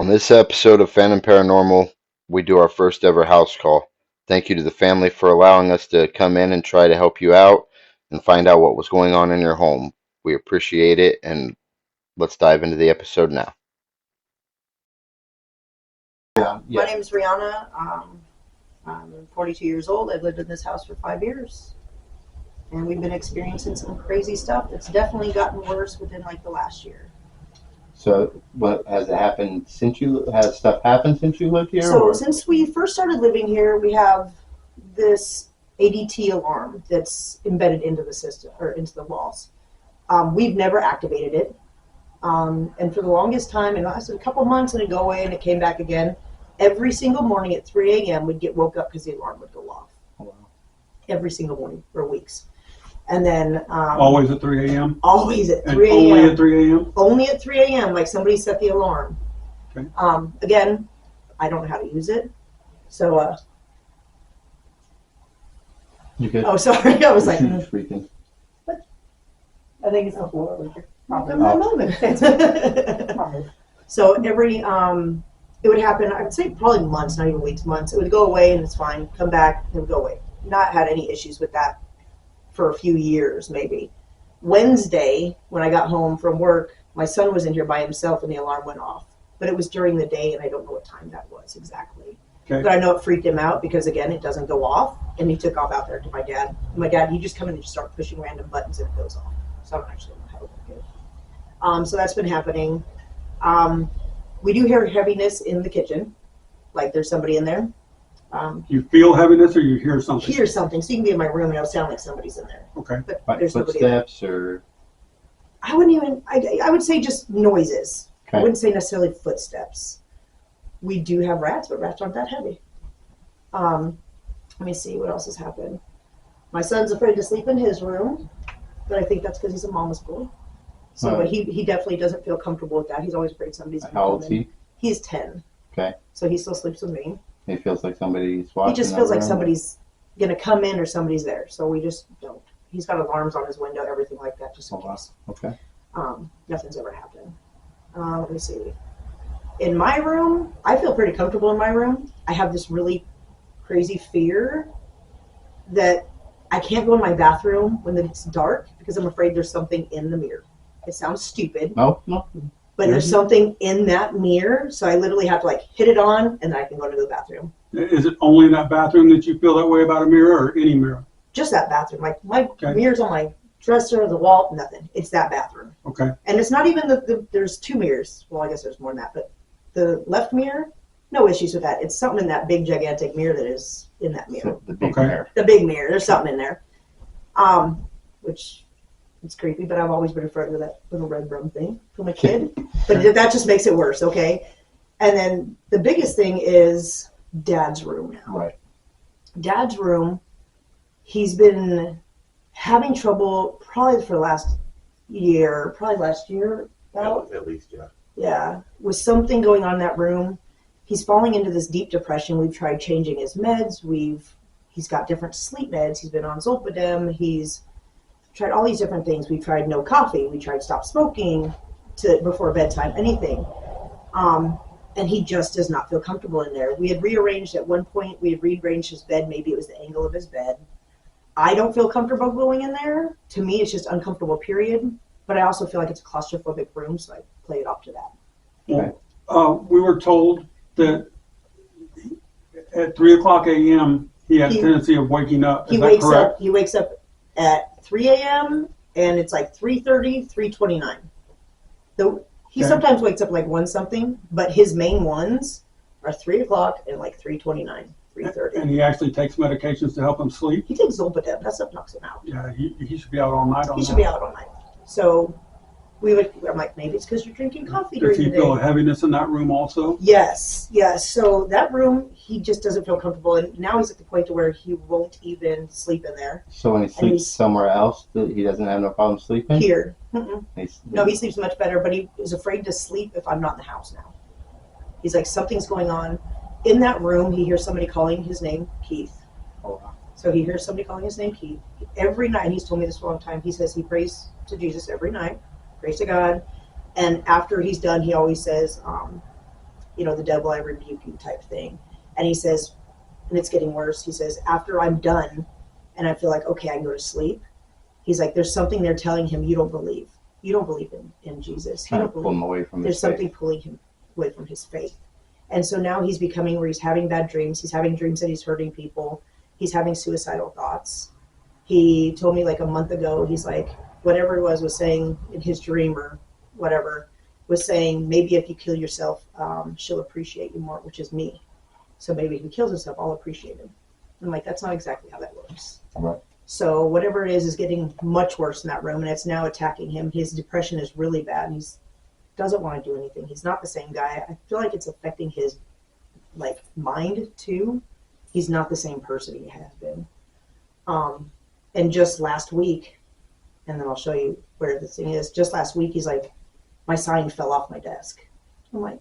On this episode of Phantom Paranormal, we do our first ever house call. Thank you to the family for allowing us to come in and try to help you out and find out what was going on in your home. We appreciate it, and let's dive into the episode now. My name is Rihanna. I'm 42 years old. I've lived in this house for 5 years. And we've been experiencing some crazy stuff that's definitely gotten worse within like the last year. So, what has it happened has stuff happened since you lived here? So, since we first started living here, we have this ADT alarm that's embedded into the system or into the walls. We've never activated it. And for the longest time, it lasted a couple months and it'd go away and it came back again. Every single morning at 3 a.m. we'd get woke up because the alarm would go off. Oh, wow. Every single morning for weeks. And then always at 3 a.m. Always at And 3 a.m. only at 3 a.m. Only at 3 a.m. Like somebody set the alarm. Okay. Again, I don't know how to use it. So You good? oh, sorry. I was like, freaking. I think it's the floor over here. I'm Oh. not moving. So every it would happen. I would say probably months, not even weeks, months. It would go away and it's fine. Come back, it would go away. Not had any issues with that for a few years, maybe. Wednesday, when I got home from work, my son was in here by himself and the alarm went off. But it was during the day and I don't know what time that was exactly. Okay. But I know it freaked him out because, again, it doesn't go off. And he took off out there to my dad. My dad, he just come in and just start pushing random buttons and it goes off. So I don't actually know how to work it. So that's been happening. We do hear heaviness in the kitchen. Like there's somebody in there. You feel heaviness or you hear something? Hear something. So you can be in my room and it'll sound like somebody's in there. Okay. But Like there's nobody in there. footsteps or. I wouldn't even, I would say just noises. I Okay. wouldn't say necessarily footsteps. We do have rats, but rats aren't that heavy. Let me see what else has happened. My son's afraid to sleep in his room, but I think that's because he's a mama's boy. So Right. but he definitely doesn't feel comfortable with that. He's always afraid somebody's going to How come old is in. he? He's 10. Okay. So he still sleeps with me. He feels like somebody's watching. He just feels like over him? somebody's going to come in or somebody's there. So we just don't. He's got alarms on his window, everything like that, just in Oh, wow. case. Okay. Nothing's ever happened. Let me see. In my room, I feel pretty comfortable in my room. I have this really crazy fear that I can't go in my bathroom when it's dark because I'm afraid there's something in the mirror. It sounds stupid, No. but there's something in that mirror, so I literally have to like hit it on and then I can go to the bathroom. Is it only in that bathroom that you feel that way about a mirror or any mirror? Just that bathroom. Like my Okay. mirror's on my dresser, the wall, nothing. It's that bathroom. Okay. And it's not even there's two mirrors. Well, I guess there's more than that, but the left mirror, no issues with that. It's something in that big gigantic mirror that is in that mirror. So the big Okay. mirror. The big mirror. There's something in there. Which it's creepy, but I've always been afraid of that little red rum thing from a kid. But that just makes it worse, okay? And then the biggest thing is Dad's room now. Right. Dad's room, he's been having trouble probably for the last year, about. At least, yeah. Yeah, with something going on in that room. He's falling into this deep depression. We've tried changing his meds. He's got different sleep meds. He's been on Zolpidem. He's tried all these different things. We tried no coffee. We tried stop smoking before bedtime, anything. And he just does not feel comfortable in there. We had rearranged at one point. We had rearranged his bed. Maybe it was the angle of his bed. I don't feel comfortable going in there. To me, it's just uncomfortable, period. But I also feel like it's a claustrophobic room, so I play it off to that. We were told that at 3 o'clock a.m. he has a tendency of waking up. Is that correct? He wakes up at 3 a.m. and it's like 3:30, 3:29. He Okay. sometimes wakes up like 1 something, but his main ones are 3 o'clock and like 3:29, 3:30. And he actually takes medications to help him sleep. He takes Zolpidem. That stuff knocks him out. Yeah, he should be out all night on He that. should be out all night. So I'm like, maybe it's because you're drinking coffee Does during he the feel a day. heaviness in that room also? Yes. So that room, he just doesn't feel comfortable. And now he's at the point to where he won't even sleep in there. So when he sleeps he's- somewhere else, he doesn't have no problem sleeping. Here. Mm-mm. He's- No, he sleeps much better, but he is afraid to sleep if I'm not in the house now. He's like, something's going on. In that room, he hears somebody calling his name, Keith. Oh, wow. So he hears somebody calling his name, Keith. Every night, and he's told me this for a long time, he says he prays to Jesus every night, prays to God. And after he's done, he always says, the devil, I rebuke you type thing. And he says, and it's getting worse, he says, after I'm done and I feel like, okay, I can go to sleep, he's like, there's something they're telling him you don't believe. You don't believe in Jesus. You Trying to don't pull believe. him away from There's his something faith. pulling him away from his faith. And so now he's becoming where he's having bad dreams. He's having dreams that he's hurting people. He's having suicidal thoughts. He told me like a month ago, he's like, whatever it was saying in his dream or whatever, was saying, maybe if you kill yourself, she'll appreciate you more, which is me. So maybe if he kills himself, I'll appreciate him. I'm like, that's not exactly how that works. Right. So whatever it is getting much worse in that room, and it's now attacking him. His depression is really bad, and he doesn't want to do anything. He's not the same guy. I feel like it's affecting his mind too. He's not the same person he has been. And just last week, and then I'll show you where the thing is. Just last week, he's like, my sign fell off my desk. I'm like,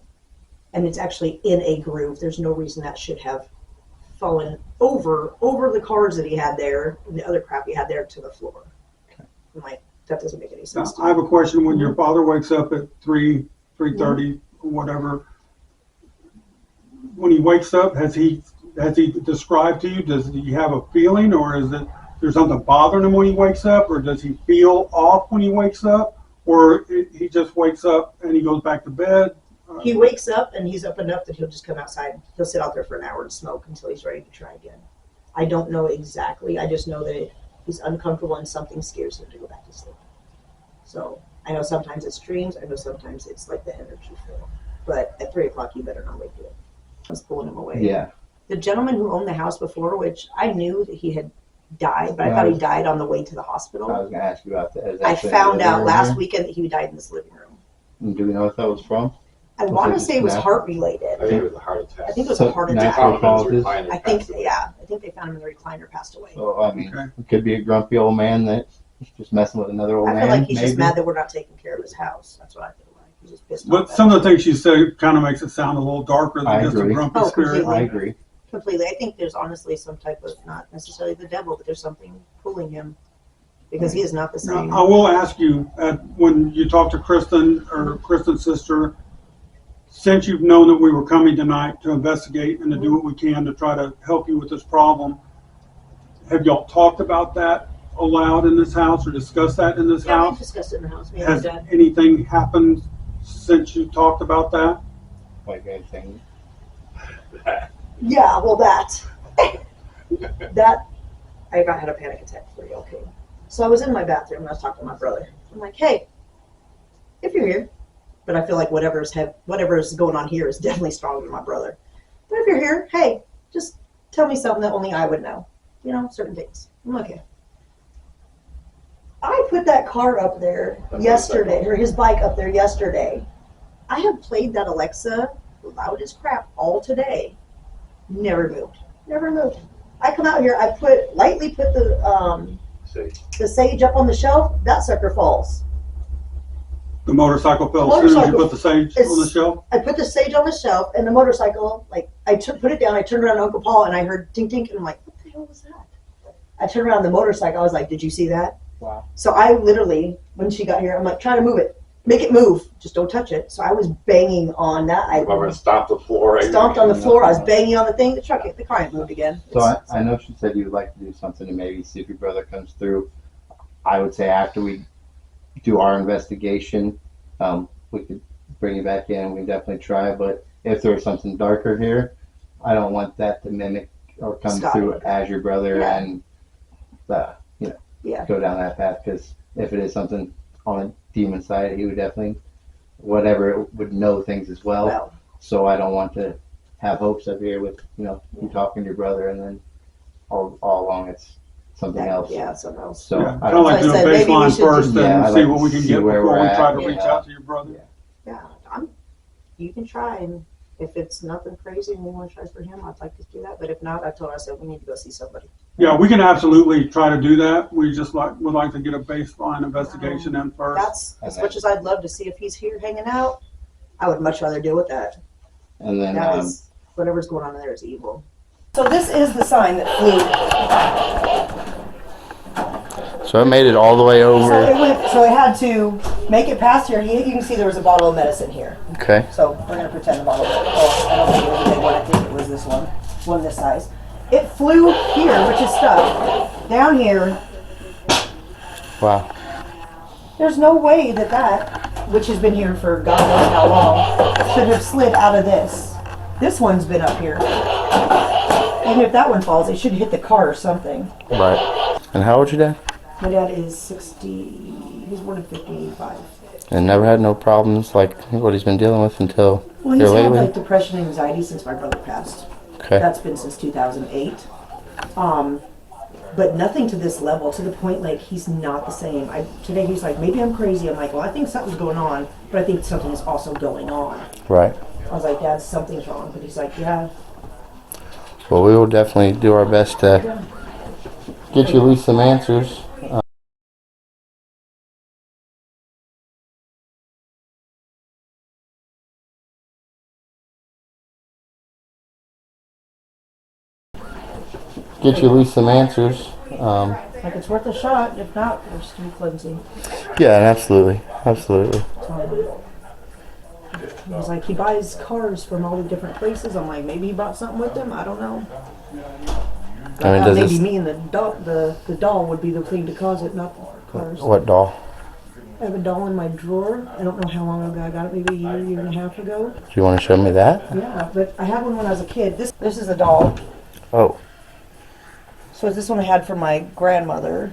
and it's actually in a groove. There's no reason that should have fallen over the cards that he had there and the other crap he had there to the floor. Okay. I'm like, that doesn't make any Now, sense to I have me. a question. When your father wakes up at 3:30, or whatever, when he wakes up, has he described to you? Does he have a feeling, or is it there's something bothering him when he wakes up, or does he feel off when he wakes up, or he just wakes up and he goes back to bed? He wakes up and he's up enough that he'll just come outside. He'll sit out there for an hour and smoke until he's ready to try again. I don't know exactly. I just know that he's uncomfortable and something scares him to go back to sleep. So I know sometimes it's dreams. I know sometimes it's like the energy fill. But at 3 o'clock, you better not wake up. I was pulling him away. Yeah. The gentleman who owned the house before, which I knew that he had died, but I thought he died on the way to the I hospital. was going to ask you about that. Is I that the found out living last room? weekend that he died in this living room. And do we know what that was from? I want to Was it say it was just heart related. I think it was a heart attack. I think it was So a heart natural attack. causes? I think, yeah, I think they found him in the recliner, passed away. So, I mean, Okay. it could be a grumpy old man that's just messing with another old I man. feel like he's maybe. just mad that we're not taking care of his house. That's what I feel like. He's just pissed But off. some of the things she said kind of makes it sound a little darker than I just a agree. grumpy Oh, spirit. completely. I agree. Completely. I think there's honestly some type of, not necessarily the devil, but there's something pulling him because he is not the Now, same. I will ask you, when you talk to Kristen or Kristen's sister, since you've known that we were coming tonight to investigate and to do what we can to try to help you with this problem, have y'all talked about that aloud in this house or discussed that in this Yeah, we house? discussed it in the house. Me and Has Dad. anything happened since you talked about that? Like anything. Yeah, well, that I had a panic attack for you. Okay, so I was in my bathroom and I was talking to my brother. I'm like, hey, if you're here, but I feel like whatever's going on here is definitely stronger than my brother. But if you're here, hey, just tell me something that only I would know. Certain things. I'm like, okay. I put that car up there yesterday, or his bike up there yesterday. I have played that Alexa loud as crap all today. Never moved. Never moved. I come out here, I lightly put the sage up on the shelf, that sucker falls. The motorcycle fell as soon as you put the sage on the shelf? I put the sage on the shelf and the motorcycle, put it down, I turned around to Uncle Paul and I heard tink tink and I'm like, what the hell was that? I turned around the motorcycle, I was like, did you see that? Wow. So I literally, when she got here, I'm like, trying to move it. Make it move. Just don't touch it. So I was banging on that. I Whoever stomped the floor. stomped on the floor. I was banging on the thing. The car ain't moved again. So I know she said you would like to do something to maybe see if your brother comes through. I would say after we do our investigation, we could bring you back in. We can definitely try. But if there was something darker here, I don't want that to mimic or come Stop through it. as your brother Yeah. and Yeah. go down that path. Because if it is something on the demon side, he would definitely, whatever, would know things as well. Well, So I don't want to have hopes up here with, you talking to your brother and then all along it's something else. yeah, something else. So Yeah, I kind of like I do a said, maybe we baseline should first just- Yeah, and I'd see like what to we can see get where before we're we at, try to you reach know. out to your brother. Yeah, you can try, and if it's nothing crazy and we want to try for him, I'd like to do that. But if not, I told her, I said we need to go see somebody. Yeah, we can absolutely try to do that. We just would like to get a baseline investigation in first. That's as much as I'd love to see if he's here hanging out. I would much rather deal with that. And then That is whatever's going on in there is evil. So this is the sign that flew. So it made it all the way So over. it had to make it past here. You can see there was a bottle of medicine here. Okay. So we're going to pretend the bottle of medicine. Oh, I don't think it was a big one. I think it was this one this size. It flew here, which is stuck. Down here, Wow. there's no way that, which has been here for God knows how long, should have slid out of this. This one's been up here. Even if that one falls, it should hit the car or something. Right. And how old's your dad? My dad is 60, he's born in 55. And never had no problems like what he's been dealing with until Well, he's here had lately? like depression and anxiety since my brother passed. Okay. That's been since 2008. But nothing to this level, to the point like he's not the same. Today he's like, maybe I'm crazy. I'm like, well, I think something's going on, but I think something is also going on. Right. I was like, Dad, something's wrong. But he's like, yeah. Well, we will definitely do our best to get you at least some answers. Get you at least some answers. Like it's worth a shot. If not, we're still cleansing. Yeah, absolutely. Absolutely. He was like, he buys cars from all the different places. I'm like, maybe he brought something with him. I don't know. I mean, does Maybe this, me and the doll would be the thing to cause it, not the cars. what doll? I have a doll in my drawer. I don't know how long ago I got it. Maybe a year and a half ago. Do you want to show me that? Yeah, but I had one when I was a kid. This is a doll. Oh, So this one I had from my grandmother.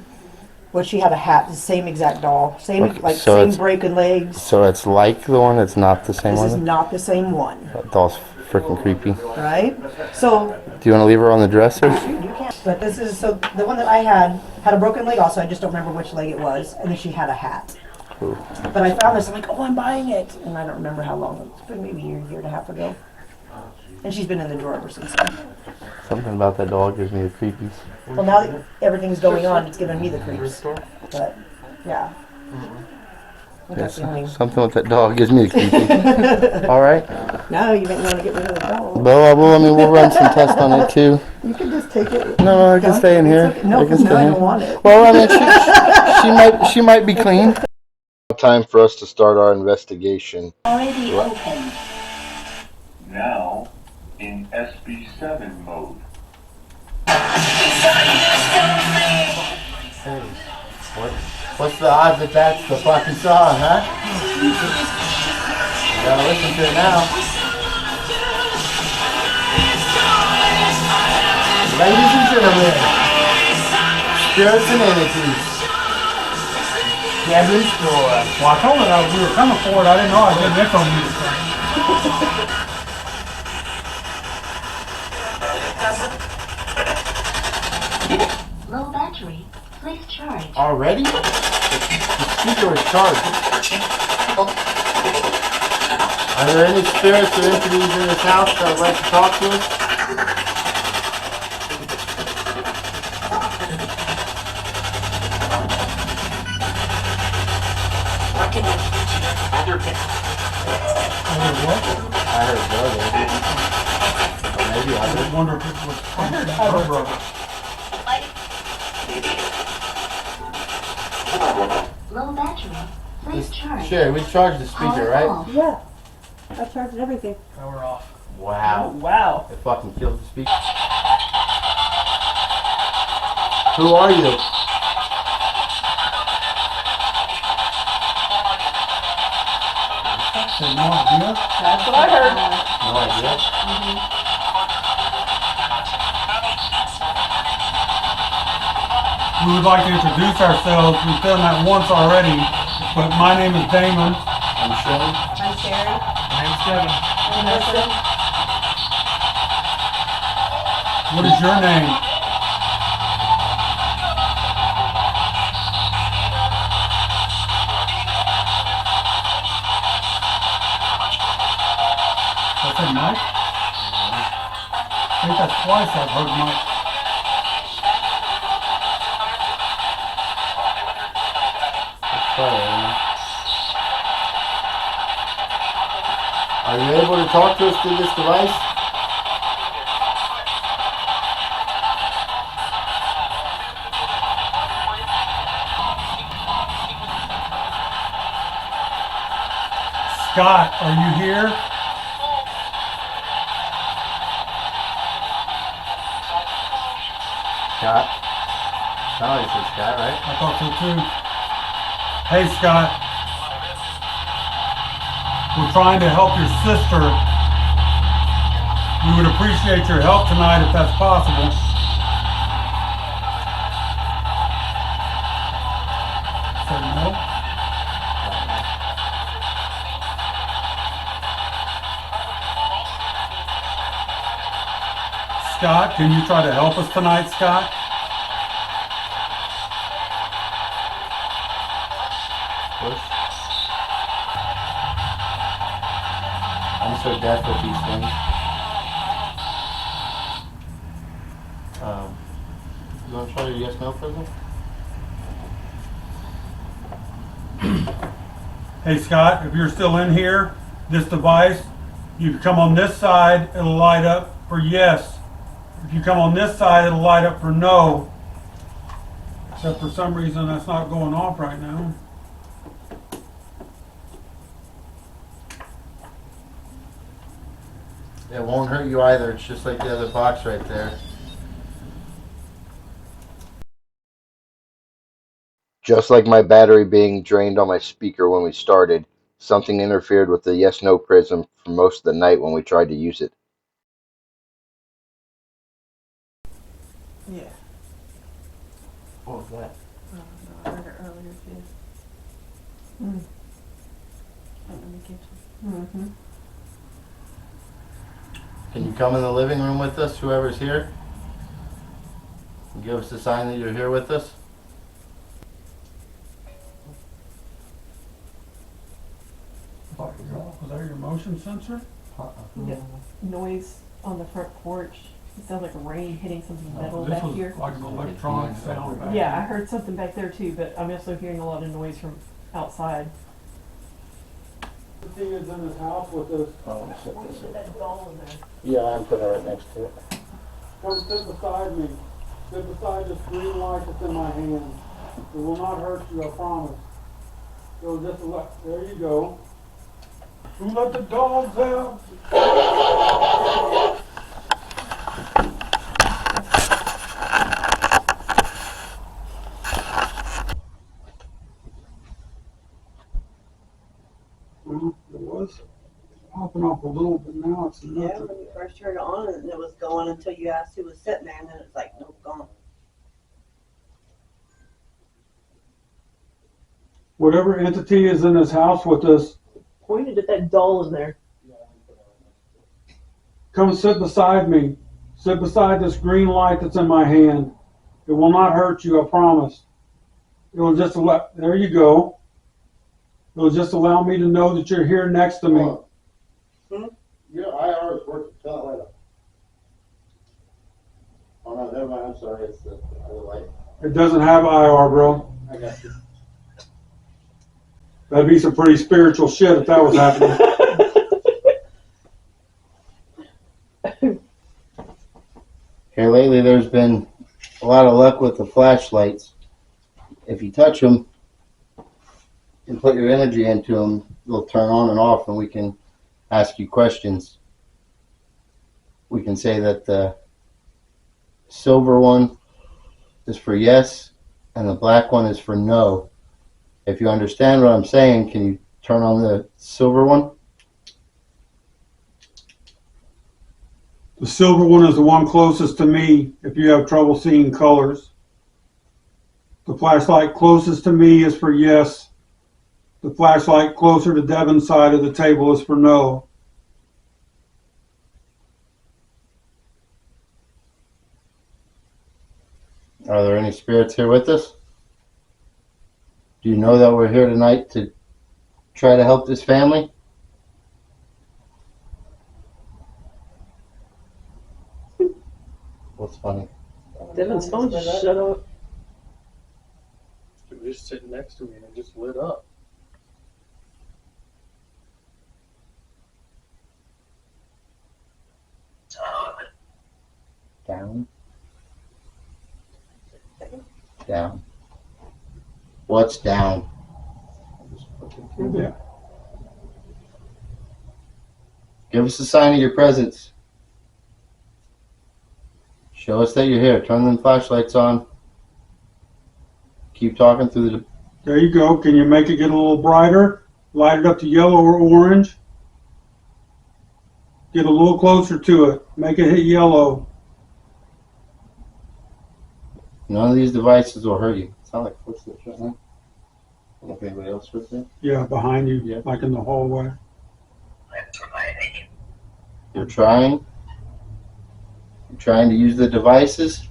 Well, she had a hat, the same exact doll, same Okay, so same it's- breaking legs. so it's like the one. It's not the same This is one. not the same one, That doll's freaking creepy. right? So Do you want to leave her on the dresser? you can't. But this is so the one that I had a broken leg also. I just don't remember which leg it was, and then she had a hat. Ooh. But I found this. I'm like, oh, I'm buying it, and I don't remember how long. It's been maybe a year and a half ago. And she's been in the drawer ever since then. Something about that doll gives me the creepies. Well, now that everything's going on, it's giving me the creeps. But yeah. But that's the only. Something with that doll gives me the creepies. All right. No, you make me want to get rid of the doll. Well, I mean, we'll run some tests on it too. You can just take it. No, I can stay in here. It's okay. No, I can stay no, I in. don't want it. Well, I mean, she might be clean. Time for us to start our investigation. Already open. Now in SB7 mode. What's the odds that that's the fucking song, huh? You gotta listen to it now. Ladies and gentlemen, spirits and entities. Gavin's door. Well, I told her that we were coming for it. I didn't know I did echo music. Low battery. Please charge. Already? The speaker is charged. Are there any spirits or entities in this house that would like to talk to us? I heard brother. Or maybe I heard. I wonder if it was her brother. Low battery. Please charge. Sure, we charged the speaker, Power right? off. Yeah. I charged everything. Power off. Wow. Wow. It fucking killed the speaker. Who are you? So no idea. That's what I heard. No idea. We would like to introduce ourselves. We've done that once already, but my name is Damon. I'm Shane. I'm Sherry. My name's Kevin. I'm Nelson. What is your name? I said Mike? I think that's twice I've heard Mike. Are you able to talk to us through this device? Scott, are you here? Scott? Charlie says Scott, right? I thought so too. Hey Scott, we're trying to help your sister. We would appreciate your help tonight if that's possible. Say no. Scott, can you try to help us tonight, Scott? Push. I'm so deaf with these things. You want to try your yes no puzzle? Hey Scott, if you're still in here, this device, you come on this side, it'll light up for yes. If you come on this side, it'll light up for no. Except for some reason that's not going off right now. It won't hurt you either. It's just like the other box right there. Just like my battery being drained on my speaker when we started, something interfered with the yes no prism for most of the night when we tried to use it. Yeah. What was that? Oh, no, I heard it earlier too. Mm. Out in the kitchen. Mm-hmm. Can you come in the living room with us, whoever's here? And give us a sign that you're here with us? Was that your motion sensor? Yeah. Noise on the front porch. It sounds like rain hitting something metal This back was here. like an electronic sound back Yeah, I here. heard something back there too, but I'm also hearing a lot of noise from outside. He is in his house with us. Oh, set this up. That doll in there. Yeah, I'm putting it right next to it. Come sit beside me. Sit beside this green light that's in my hand. It will not hurt you, I promise. So just there you go. Who let the dogs out? It was popping off a little, but now it's Yeah, nothing. when you first turned it on, and it was going until you asked who was sitting there, and then it's like, nope, gone. Whatever entity is in this house with us, Pointed at that doll in there. come sit beside me. Sit beside this green light that's in my hand. It will not hurt you, I promise. It will just there you go. It will just allow me to know that you're here next to me. Your IR is working. Turn that light up. Oh no, never mind. I'm sorry. It's the other light. It doesn't have IR, bro. I got you. That'd be some pretty spiritual shit if that was happening. Here lately, there's been a lot of luck with the flashlights. If you touch them and put your energy into them, they'll turn on and off, and we can ask you questions. We can say that the silver one is for yes, and the black one is for no. If you understand what I'm saying, can you turn on the silver one? The silver one is the one closest to me if you have trouble seeing colors. The flashlight closest to me is for yes. The flashlight closer to Devin's side of the table is for no. Are there any spirits here with us? Do you know that we're here tonight to try to help this family? What's funny? Devin's phone just shut off. It was just sitting next to me and it just lit up. Down. Down. What's down? Yeah. Give us a sign of your presence. Show us that you're here. Turn them flashlights on. Keep talking through the. There you go. Can you make it get a little brighter? Light it up to yellow or orange. Get a little closer to it. Make it hit yellow. None of these devices will hurt you. Sound like footsteps right now. I don't know if anybody else heard that. Yeah, behind you, Yeah. like in the hallway. You're trying. You're trying to use the devices.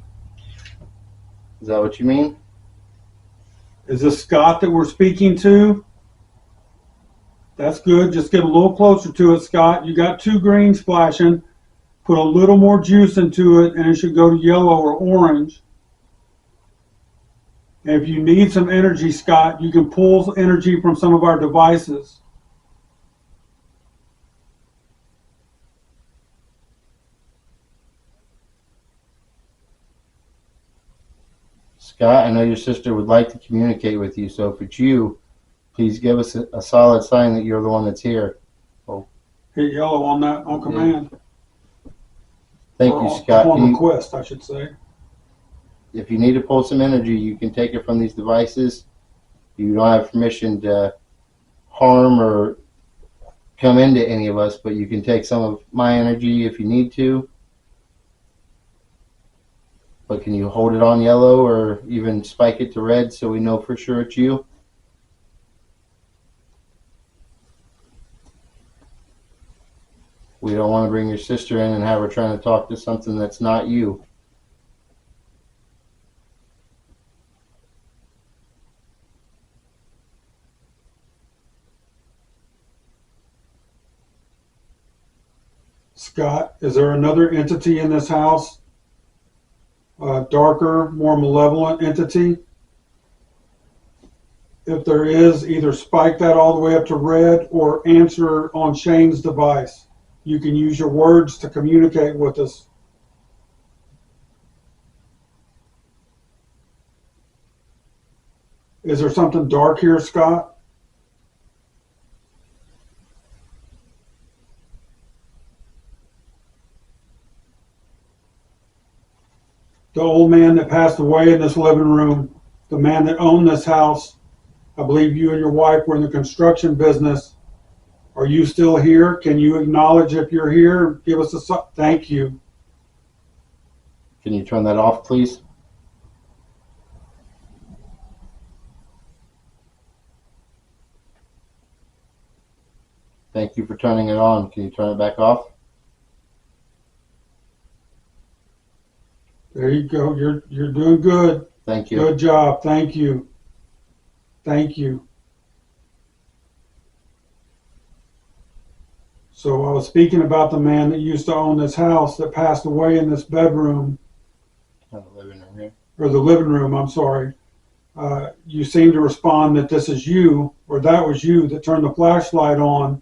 Is that what you mean? Is this Scott that we're speaking to? That's good. Just get a little closer to it, Scott. You got 2 greens flashing. Put a little more juice into it, and it should go to yellow or orange. And if you need some energy, Scott, you can pull energy from some of our devices. Scott, I know your sister would like to communicate with you, so if it's you, please give us a solid sign that you're the one that's here. Hit yellow on that on command. Thank Or you, Scott. on request, I should say. If you need to pull some energy, you can take it from these devices. You don't have permission to harm or come into any of us, but you can take some of my energy if you need to. But can you hold it on yellow or even spike it to red so we know for sure it's you? We don't want to bring your sister in and have her trying to talk to something that's not you. Scott, is there another entity in this house? A darker, more malevolent entity? If there is, either spike that all the way up to red or answer on Shane's device. You can use your words to communicate with us. Is there something dark here, Scott? The old man that passed away in this living room, the man that owned this house, I believe you and your wife were in the construction business. Are you still here? Can you acknowledge if you're here? Give us a thank you. Can you turn that off, please? Thank you for turning it on. Can you turn it back off? There you go. You're doing good. Thank you. Good job. Thank you. Thank you. So I was speaking about the man that used to own this house that passed away in this bedroom, Oh, the living room here. or the living room, I'm sorry. You seem to respond that this is you, or that was you that turned the flashlight on.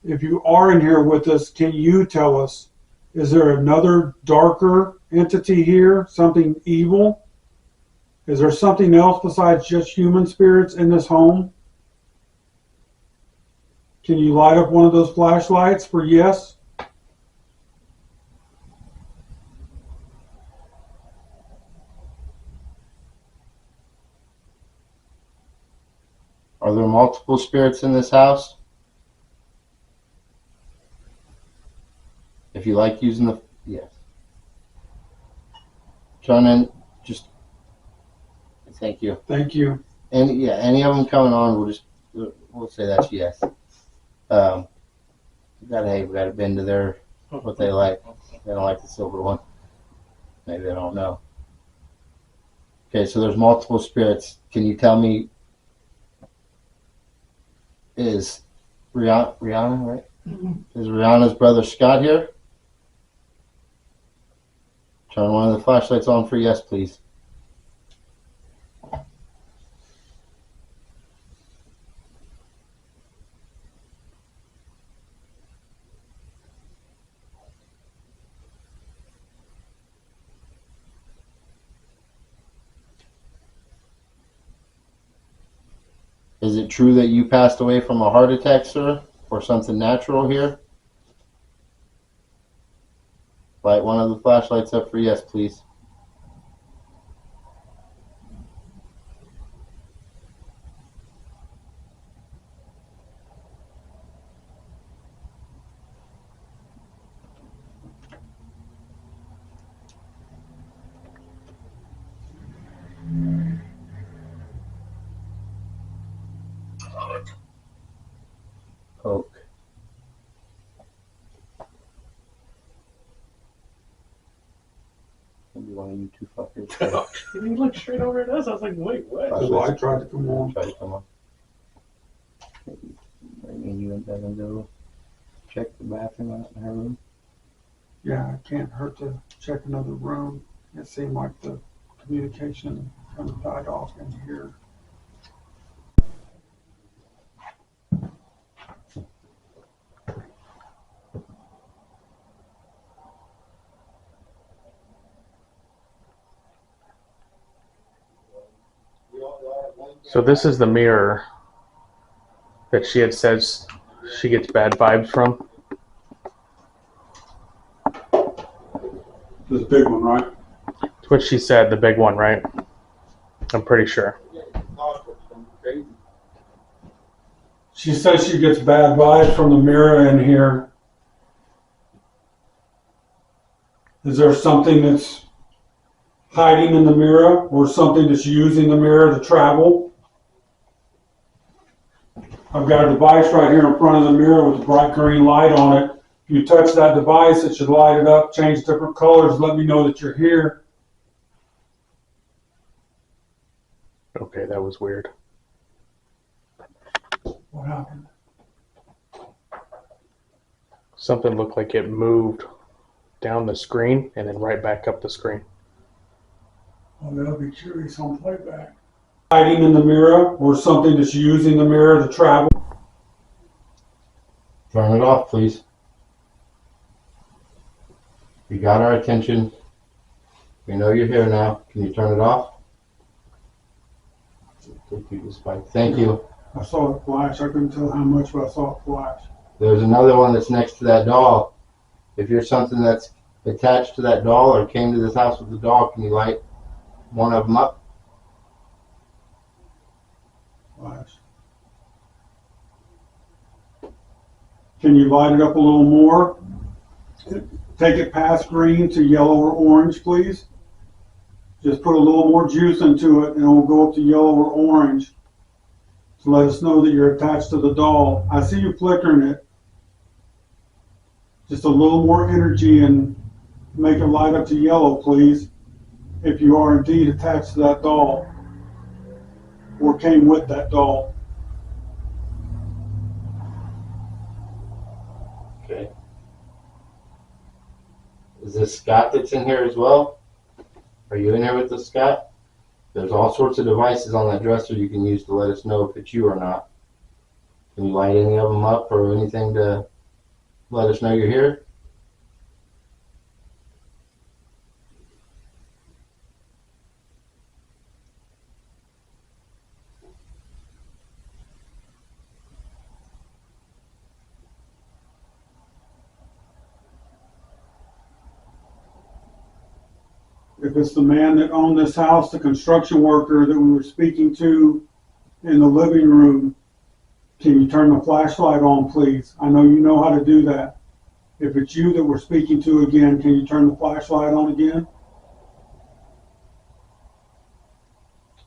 If you are in here with us, can you tell us, is there another darker entity here, something evil? Is there something else besides just human spirits in this home? Can you light up one of those flashlights for yes? Are there multiple spirits in this house? If you like using the, yes. Turn in, just, thank you. Thank you. And yeah, any of them coming on, we'll say that's yes. We gotta bend to their, what they like. They don't like the silver one. Maybe they don't know. Okay, so there's multiple spirits. Can you tell me, is Rihanna, right? Mm-hmm. Is Rihanna's brother Scott here? Turn one of the flashlights on for yes, please. Is it true that you passed away from a heart attack, sir? Or something natural here? Light one of the flashlights up for yes, please. Poke. Maybe one of you two fuckers. He looked straight over at us. I was like, wait, what? The light tried to come on. Try to come on. Maybe you and Devin go check the bathroom out in her room. Yeah, it can't hurt to check another room. It seemed like the communication kind of died off in here. So this is the mirror that she had says she gets bad vibes from. This big one, right? It's what she said, the big one, right? I'm pretty sure. She says she gets bad vibes from the mirror in here. Is there something that's hiding in the mirror or something that's using the mirror to travel? I've got a device right here in front of the mirror with a bright green light on it. If you touch that device, it should light it up, change different colors, let me know that you're here. Okay, that was weird. What happened? Something looked like it moved down the screen and then right back up the screen. Oh, that'll be curious on playback. Hiding in the mirror or something that's using the mirror to travel. Turn it off, please. You got our attention. We know you're here now. Can you turn it off? Thank you. I saw it flash. I couldn't tell how much, but I saw it flash. There's another one that's next to that doll. If you're something that's attached to that doll or came to this house with the doll, can you light one of them up? Flash. Can you light it up a little more? Take it past green to yellow or orange, please. Just put a little more juice into it and it will go up to yellow or orange to let us know that you're attached to the doll. I see you flickering it. Just a little more energy and make it light up to yellow, please, if you are indeed attached to that doll or came with that doll. Okay. Is this Scott that's in here as well? Are you in here with the Scott? There's all sorts of devices on that dresser you can use to let us know if it's you or not. Can you light any of them up or anything to let us know you're here? If it's the man that owned this house, the construction worker that we were speaking to in the living room, can you turn the flashlight on, please? I know you know how to do that. If it's you that we're speaking to again, can you turn the flashlight on again?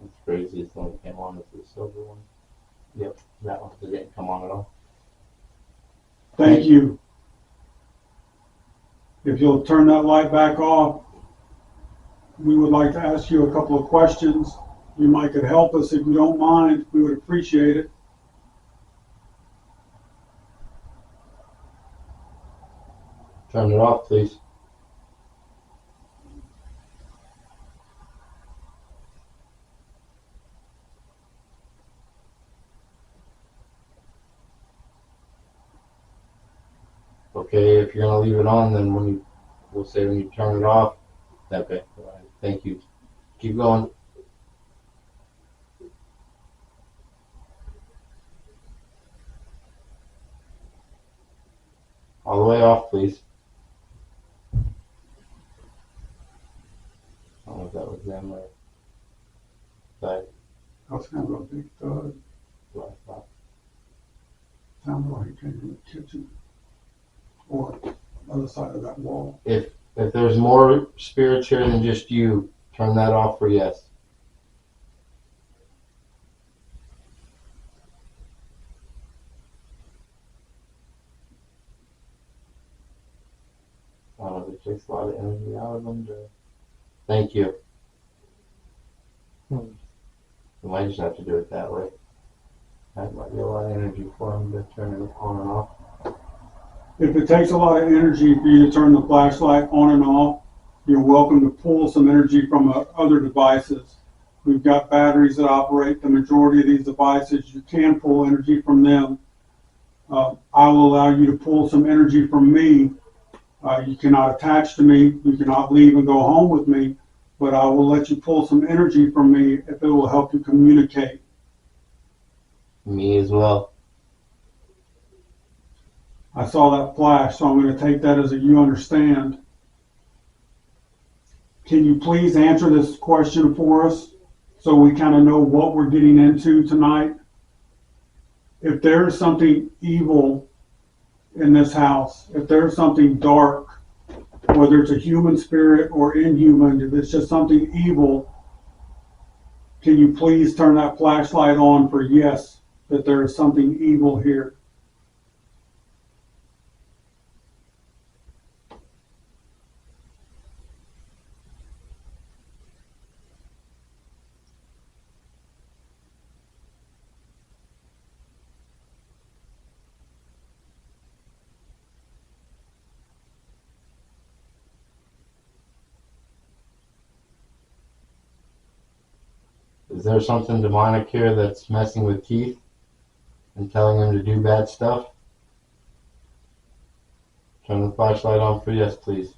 It's crazy. It's only came on with the silver one. Yep, that one didn't come on at all. Thank you. If you'll turn that light back off, we would like to ask you a couple of questions. You might could help us if you don't mind. We would appreciate it. Turn it off, please. Okay, if you're gonna leave it on, then we'll say when you turn it off. Okay, all right. Thank you. Keep going. All the way off, please. him or like That's kind of a big thud. what I thought. Sounded like it came from the kitchen or other side of that wall. If there's more spirits here than just you, turn that off for yes. I don't know if it takes a lot of energy out of them. Thank you. We might just have to do it that way. That might be a lot of energy for them to turn it on and off. If it takes a lot of energy for you to turn the flashlight on and off, you're welcome to pull some energy from other devices. We've got batteries that operate the majority of these devices. You can pull energy from them. I will allow you to pull some energy from me. You cannot attach to me. You cannot leave and go home with me, but I will let you pull some energy from me if it will help you communicate. Me as well. I saw that flash, so I'm going to take that as a you understand. Can you please answer this question for us so we kind of know what we're getting into tonight? If there is something evil in this house, if there's something dark, whether it's a human spirit or inhuman, if it's just something evil, can you please turn that flashlight on for yes, that there is something evil here? Is there something demonic here that's messing with Keith and telling him to do bad stuff? Turn the flashlight on for yes, please.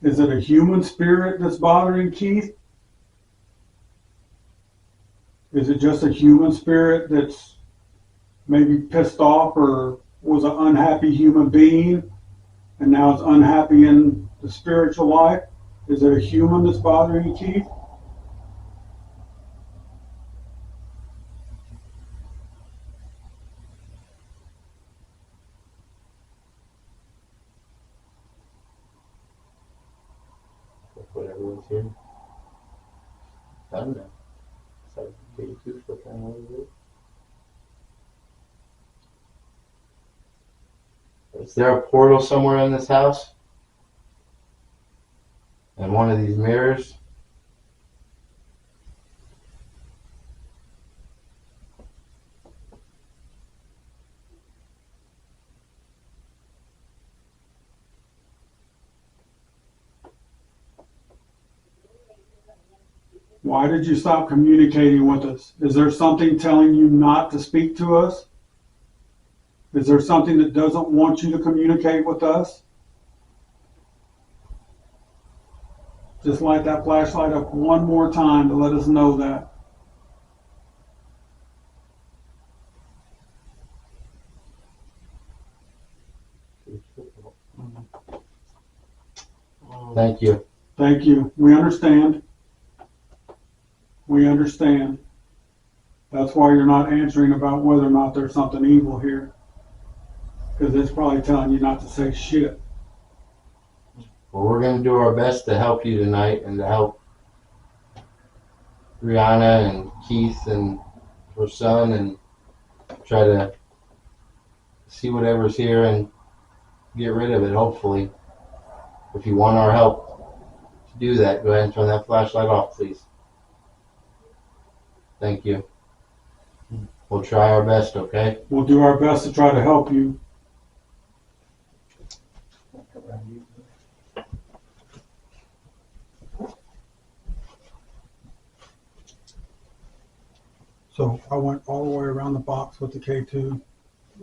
Is it a human spirit that's bothering Keith? Is it just a human spirit that's maybe pissed off or was an unhappy human being and now is unhappy in the spiritual life? Is it a human that's bothering Keith? Whatever was here. Done now. So, K2 for kind of Is there a portal somewhere in this house? And one of these mirrors? Why did you stop communicating with us? Is there something telling you not to speak to us? Is there something that doesn't want you to communicate with us? Just light that flashlight up one more time to let us know that. Thank you. Thank you. We understand. We understand. That's why you're not answering about whether or not there's something evil here. Because it's probably telling you not to say shit. Well, we're going to do our best to help you tonight and to help Rihanna and Keith and her son and try to see whatever's here and get rid of it, hopefully. If you want our help to do that, go ahead and turn that flashlight off, please. Thank you. We'll try our best, okay? We'll do our best to try to help you. So I went all the way around the box with the K2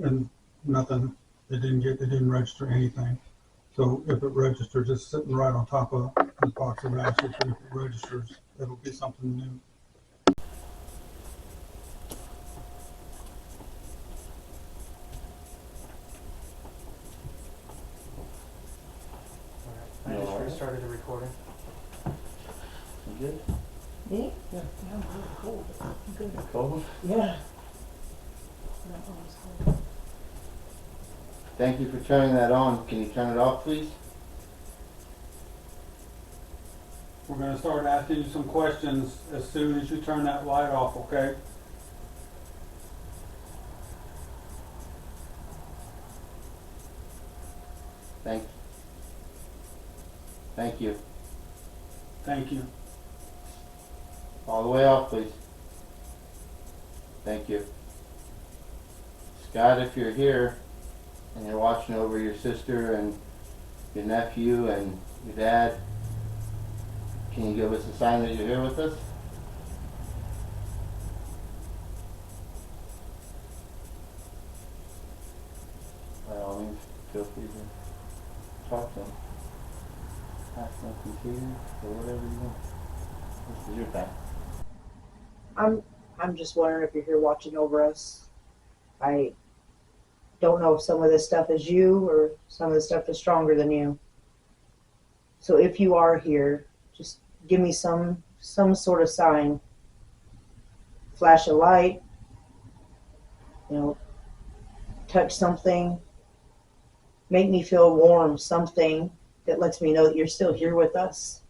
and nothing. It didn't register anything. So if it registers, it's sitting right on top of the box of ashes. And if it registers, it'll be something new. I just restarted the recording. You good? Me? Yeah, I'm really cold. I'm good. Cold? Yeah. That one was cold. Thank you for turning that on. Can you turn it off, please? We're going to start asking you some questions as soon as you turn that light off, okay? Thank you. Thank you. All the way off, please. Thank you. Scott, if you're here and you're watching over your sister and your nephew and your dad, can you give us a sign that you're here with us? By all means, feel free to talk to them. Ask them if he's here or whatever you want. This is your time. I'm just wondering if you're here watching over us. I don't know if some of this stuff is you or some of this stuff is stronger than you. So if you are here, just give me some sort of sign. Flash a light, touch something, make me feel warm, something that lets me know that you're still here with us.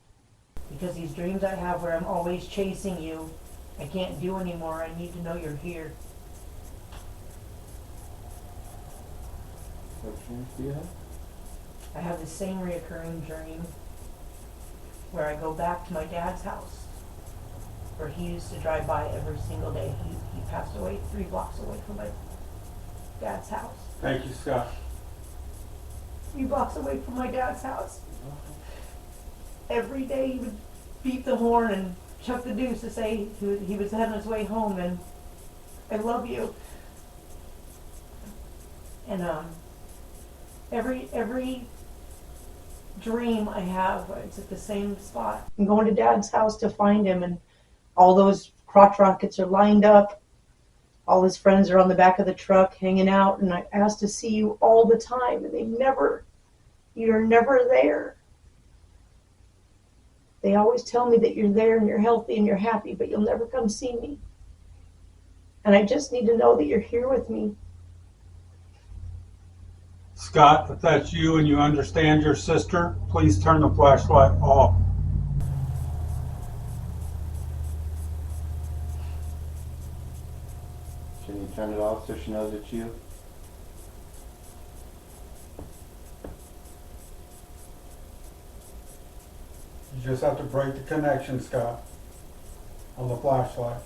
Because these dreams I have where I'm always chasing you, I can't do anymore. I need to know you're here. What dreams do you have? I have the same reoccurring dream where I go back to my dad's house, where he used to drive by every single day. He passed away 3 blocks away from my dad's house. Thank you, Scott. 3 blocks away from my dad's house. Every day he would beat the horn and chuck the deuce to say he was heading his way home, and I love you. And every dream I have, it's at the same spot. I'm going to Dad's house to find him, and all those crotch rockets are lined up. All his friends are on the back of the truck hanging out, and I ask to see you all the time, and you're never there. They always tell me that you're there and you're healthy and you're happy, but you'll never come see me. And I just need to know that you're here with me. Scott, if that's you and you understand your sister, please turn the flashlight off. Can you turn it off so she knows it's you? You just have to break the connection, Scott, on the flashlight.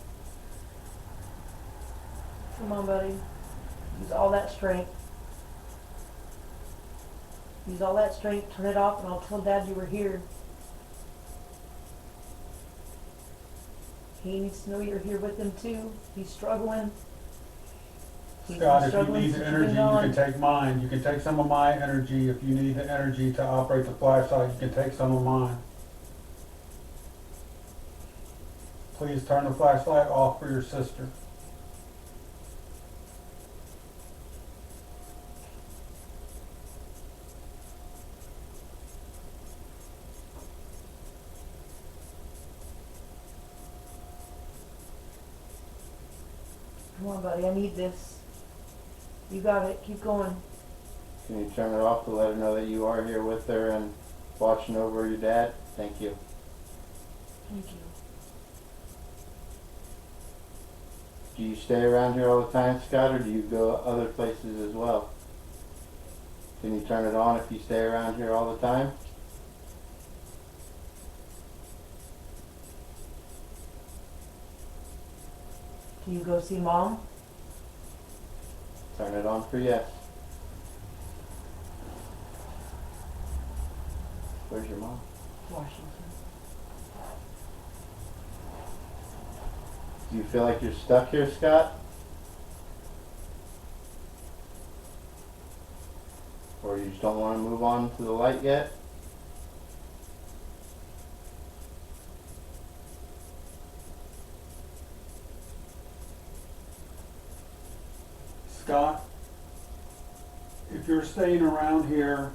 Come on, buddy. Use all that strength. Use all that strength, turn it off, and I'll tell Dad you were here. He needs to know you're here with him too. He's struggling. Scott, if you need the energy, you can take mine. You can take some of my energy. If you need the energy to operate the flashlight, you can take some of mine. Please turn the flashlight off for your sister. Come on, buddy. I need this. You got it. Keep going. Can you turn it off to let her know that you are here with her and watching over your dad? Thank you. Thank you. Do you stay around here all the time, Scott, or do you go other places as well? Can you turn it on if you stay around here all the time? Do you go see Mom? Turn it on for yes. Where's your mom? Washington. Do you feel like you're stuck here, Scott? Or you just don't want to move on to the light yet? Scott, if you're staying around here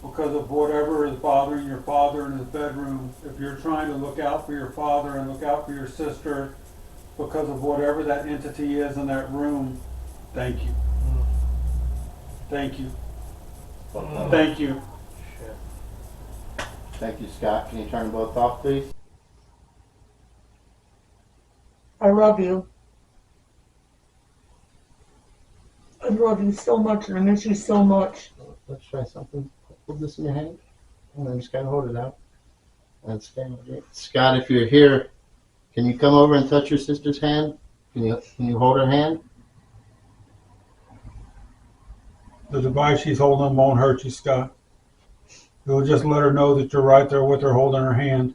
because of whatever is bothering your father in his bedroom, if you're trying to look out for your father and look out for your sister because of whatever that entity is in that room, thank you. Thank you. Thank you. Thank you, Scott. Can you turn them both off, please? I love you. I love you so much and I miss you so much. Let's try something. Hold this in your hand. And then just kind of hold it out. That's kind of it. Scott, if you're here, can you come over and touch your sister's hand? Can you hold her hand? The device she's holding won't hurt you, Scott. It'll just let her know that you're right there with her holding her hand.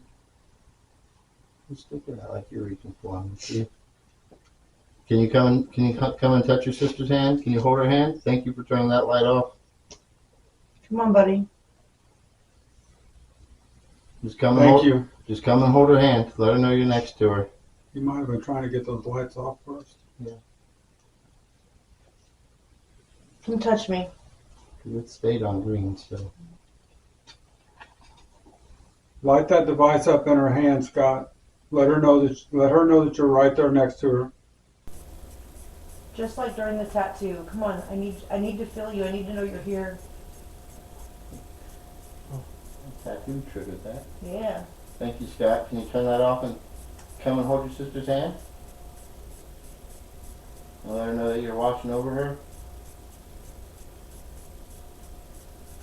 Just look at that like you're reaching for him. See? Can you come and touch your sister's hand? Can you hold her hand? Thank you for turning that light off. Come on, buddy. Just come Thank you. Just come and hold her hand. Let her know you're next to her. You might have been trying to get those lights off first. Come touch me. It stayed on green still. Light that device up in her hand, Scott. Let her know that you're right there next to her. Just like during the tattoo. Come on, I need to feel you. I need to know you're here. Tattoo triggered that. Yeah. Thank you, Scott. Can you turn that off and come and hold your sister's hand? And let her know that you're watching over her.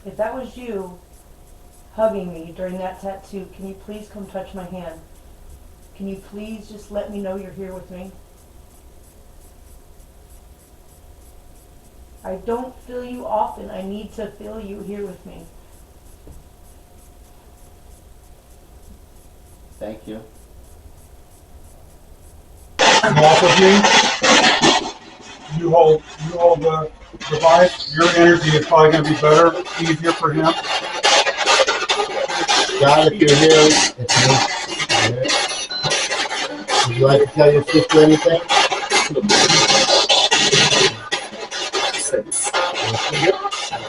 If that was you hugging me during that tattoo, can you please come touch my hand? Can you please just let me know you're here with me? I don't feel you often. I need to feel you here with me. Thank you. Walk with me. You hold the device. Your energy is probably going to be better, easier for him. Scott, if you're here, it's me. Would you like to tell your sister anything?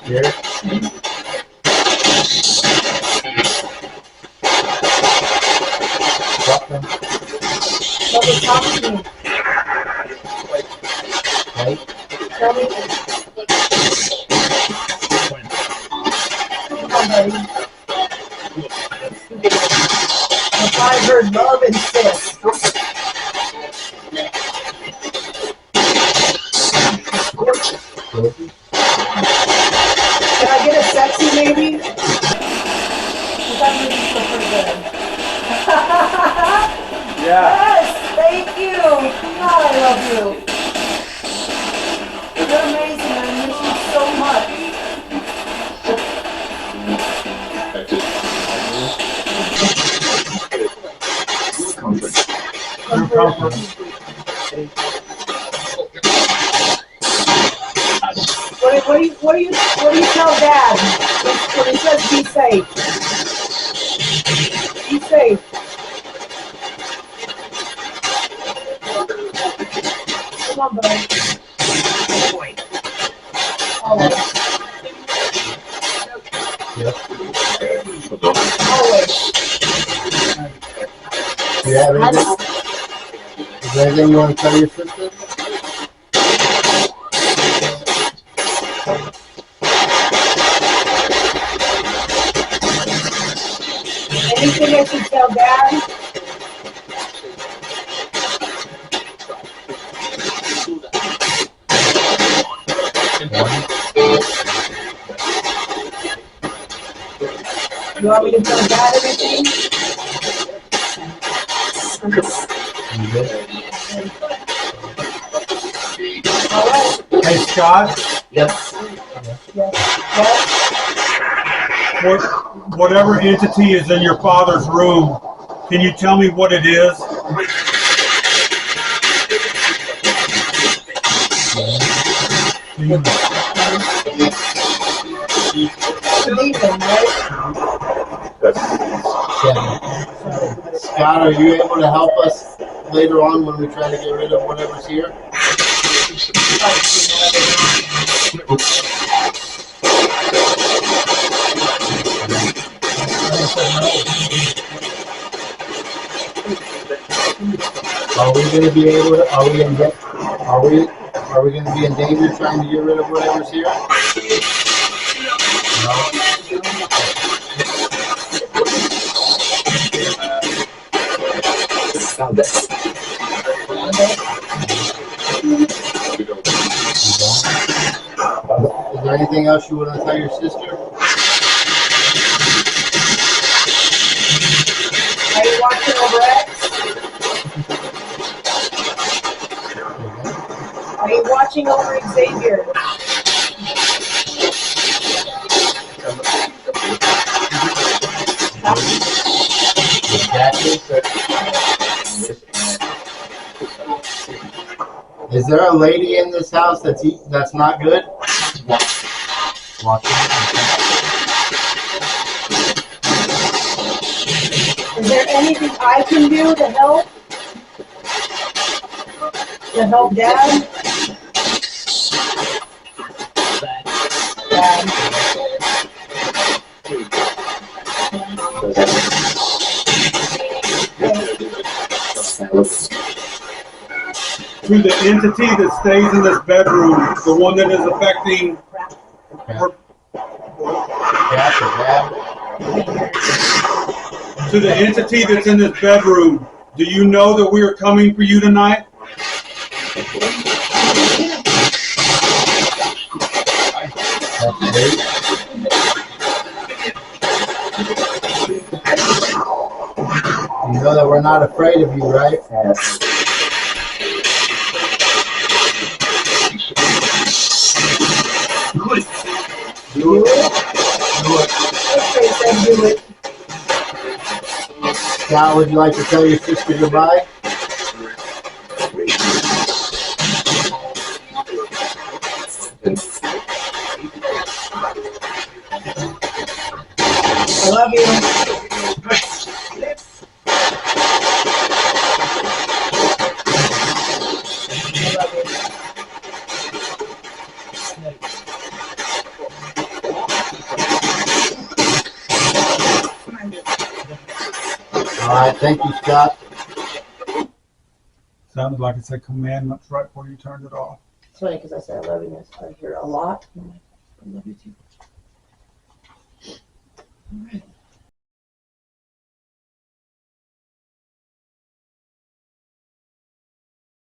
Here. Bubba, talk to me. Right? Tell me. Come on, buddy. If I heard love and sis. Can I get a sexy maybe? That made me feel pretty good. Yeah. Yes, thank you. Come on, I love you. You're amazing. I miss you so much. Your comfort. What do you tell Dad when he says be safe? Be safe. Come on, buddy. Always. Always. Do you have anything? Is there anything you want to tell your sister? Anything I should tell Dad? You want me to tell Dad anything? You good? All right. Hey, Scott. Yes. Yes. Whatever entity is in your father's room, can you tell me what it is? Demon. Demon, right? Scott, are you able to help us later on when we try to get rid of whatever's here? Are we going to be able to? Are we going to be in danger trying to get rid of whatever's here? No. Is there anything else you want to tell your sister? Are you watching over X? Are you watching over Xavier? Exactly. Is there a lady in this house that's not good? Watching. Is there anything I can do to help? To help Dad? To the entity that stays in this bedroom, the one that is affecting her, to the entity that's in this bedroom, do you know that we are coming for you tonight? You know that we're not afraid of you, right? Do it. Okay, then do it. Scott, would you like to tell your sister goodbye? I love you. All right, thank you, Scott. Sounded like it said commandments right before you turned it off. It's funny because I said I love you, and I hear a lot. I love you too. All right.